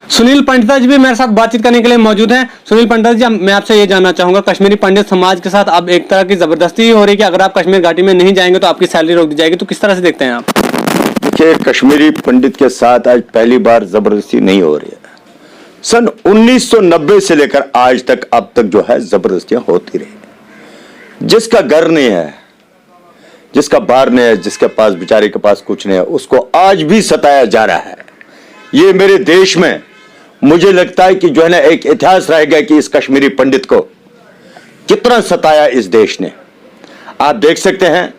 सुनील पंडित जी भी मेरे साथ बातचीत करने के लिए मौजूद हैं। सुनील पंडित जी, मैं आपसे ये जानना चाहूंगा, कश्मीरी पंडित समाज के साथ अब एक तरह की जबरदस्ती हो रही है कि अगर आप कश्मीर घाटी में नहीं जाएंगे तो आपकी सैलरी रोक दी जाएगी, तो किस तरह से देखते हैं आप? देखिए, कश्मीरी पंडित के साथ आज पहली बार जबरदस्ती नहीं हो रही है। सन 1990 से लेकर आज तक अब तक जो है जबरदस्तियां होती रही। जिसका घर नहीं है, जिसका बार नहीं है, जिसके पास बेचारे के पास कुछ नहीं है, उसको आज भी सताया जा रहा है। ये मेरे देश में मुझे लगता है कि जो है ना एक इतिहास रहेगा कि इस कश्मीरी पंडित को कितना सताया इस देश ने। आप देख सकते हैं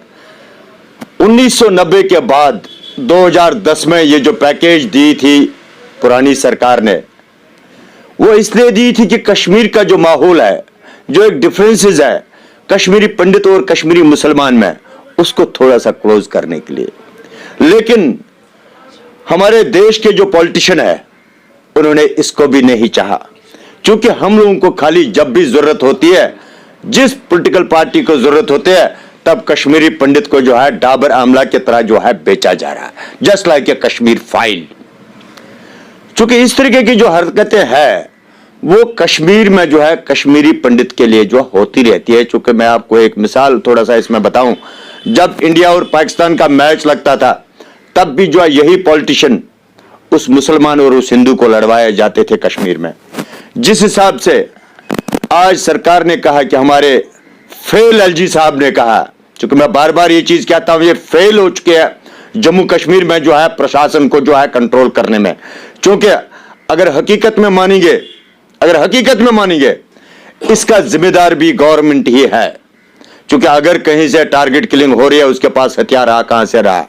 1990 के बाद 2010 में ये जो पैकेज दी थी पुरानी सरकार ने, वो इसलिए दी थी कि कश्मीर का जो माहौल है, जो एक डिफरेंसेस है कश्मीरी पंडित और कश्मीरी मुसलमान में, उसको थोड़ा सा क्लोज करने के लिए। लेकिन हमारे देश के जो पॉलिटिशियन है उन्होंने इसको भी नहीं चाहा, क्योंकि हम लोगों को खाली जब भी जरूरत होती है, जिस पॉलिटिकल पार्टी को जरूरत होती है, तब कश्मीरी पंडित को जो है डाबर आमला की तरह जो है बेचा जा रहा है, just like a Kashmir file. क्योंकि इस तरीके की जो हरकतें हैं वो कश्मीर में जो है कश्मीरी पंडित के लिए जो होती रहती है। चूंकि मैं आपको एक मिसाल थोड़ा सा इसमें बताऊं, जब इंडिया और पाकिस्तान का मैच लगता था तब भी जो है यही पॉलिटिशियन उस मुसलमान और उस हिंदू को लड़वाए जाते थे कश्मीर में। जिस हिसाब से आज सरकार ने कहा कि हमारे फेल एलजी साहब ने कहा, क्योंकि मैं बार बार ये चीज कहता हूं, ये फेल हो चुके हैं जम्मू कश्मीर में जो है प्रशासन को जो है कंट्रोल करने में। क्योंकि अगर हकीकत में मानेंगे इसका जिम्मेदार भी गवर्नमेंट ही है। क्योंकि अगर कहीं से टारगेट किलिंग हो रही है, उसके पास हथियार कहां से रहा,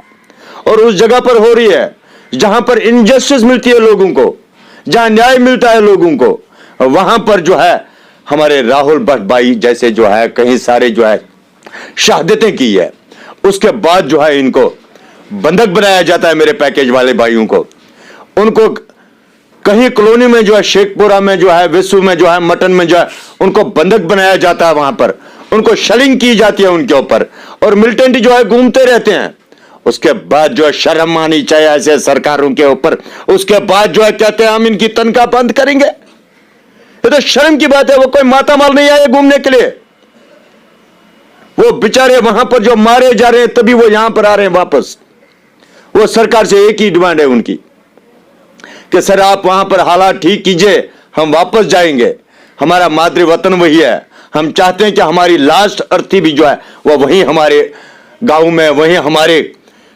और उस जगह पर हो रही है जहां पर इनजस्टिस मिलती है लोगों को, जहां न्याय मिलता है लोगों को, वहां पर जो है हमारे राहुल भट्ट भाई जैसे जो है कहीं सारे जो है शहादतें की है, उसके बाद जो है इनको बंधक बनाया जाता है। मेरे पैकेज वाले भाइयों को, उनको कहीं कॉलोनी में जो है, शेखपुरा में जो है, विश्व में जो है, मटन में जो है, उनको बंधक बनाया जाता है। वहां पर उनको शेलिंग की जाती है उनके ऊपर, और मिलिटेंट जो है घूमते रहते हैं। उसके बाद जो है शर्म आनी चाहिए ऐसे सरकारों के ऊपर। उसके बाद जो है कहते हैं हम इनकी तनख्वाह बंद करेंगे। ये तो शर्म की बात है। वो कोई मातामाल नहीं आए घूमने के लिए, वो बेचारे वहां पर जो मारे जा रहे हैं तभी वो यहां पर आ रहे हैं वापस। वो सरकार से एक ही डिमांड है उनकी कि सर आप वहां पर हालात ठीक कीजिए, हम वापस जाएंगे। हमारा मातृ वतन वही है, हम चाहते हैं कि हमारी लास्ट अर्थी भी जो है वो वहीं हमारे गांव में, वहीं हमारे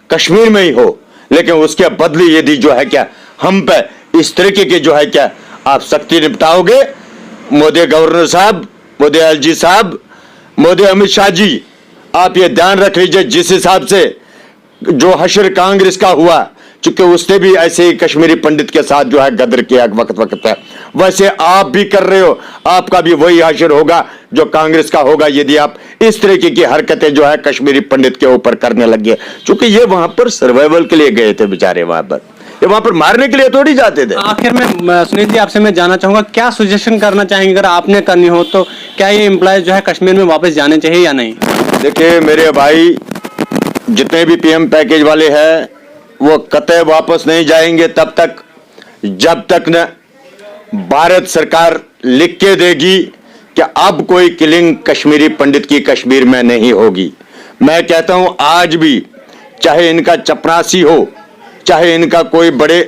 कश्मीर में ही हो। लेकिन उसके बदले यदि जो है क्या हम पे इस तरीके के जो है क्या आप सख्ती निपटाओगे, मोदी गवर्नर साहब, मोदी एलजी साहब, मोदी अमित शाह जी, आप ये ध्यान रख लीजिए जिस हिसाब से जो हशर कांग्रेस का हुआ, चूंकि उसने भी ऐसे ही कश्मीरी पंडित के साथ जो है गदर किया वक्त पे, वैसे आप भी कर रहे हो, आपका भी वही हशर होगा जो कांग्रेस का होगा यदि आप इस तरीके की हरकतें जो है कश्मीरी पंडित के ऊपर करने लगे। क्योंकि ये वहां पर सर्वाइवल के लिए गए थे बेचारे, वहां पर मारने के लिए थोड़ी जाते थे। आखिर में सुनील जी आपसे मैं जानना चाहूंगा, क्या सजेशन करना चाहेंगे अगर आपने करनी हो तो, क्या ये एम्प्लॉय जो है कश्मीर में वापस जाने चाहिए या नहीं? देखिए मेरे भाई, जितने भी पीएम पैकेज वाले हैं वो कतई वापस नहीं जाएंगे तब तक जब तक न भारत सरकार लिख के देगी कि अब कोई किलिंग कश्मीरी पंडित की कश्मीर में नहीं होगी। मैं कहता हूं आज भी, चाहे इनका चपरासी हो, चाहे इनका कोई बड़े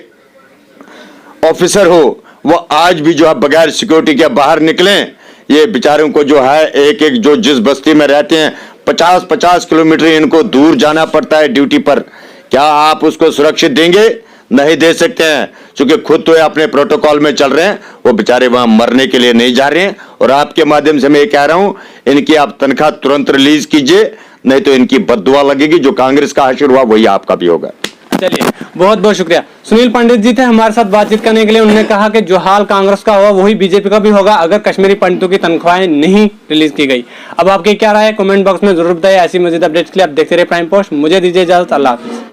ऑफिसर हो, वो आज भी जो है बगैर सिक्योरिटी के बाहर निकलें। ये बेचारों को जो है एक एक जो जिस बस्ती में रहते हैं 50-50 किलोमीटर इनको दूर जाना पड़ता है ड्यूटी पर। क्या आप उसको सुरक्षित देंगे? नहीं दे सकते हैं, क्योंकि खुद तो अपने प्रोटोकॉल में चल रहे हैं। वो बेचारे वहां मरने के लिए नहीं जा रहे हैं। और आपके माध्यम से मैं ये कह रहा हूं, इनकी आप तनख्वाह तुरंत रिलीज कीजिए, नहीं तो इनकी बद्दुआ लगेगी। जो कांग्रेस का हशर हुआ वही आपका भी होगा। चलिए, बहुत बहुत शुक्रिया। सुनील पंडित जी थे हमारे साथ बातचीत करने के लिए। उन्होंने कहा कि जो हाल कांग्रेस का हुआ वही बीजेपी का भी होगा अगर कश्मीरी पंडितों की तनख्वाहें नहीं रिलीज की गई। अब आपकी क्या राय है कमेंट बॉक्स में जरूर बताइए। ऐसी मजीद अपडेट्स के लिए आप देखते रहिए प्राइम पोस्ट। मुझे दीजिए इजाजत, अल्लाह हाफिज।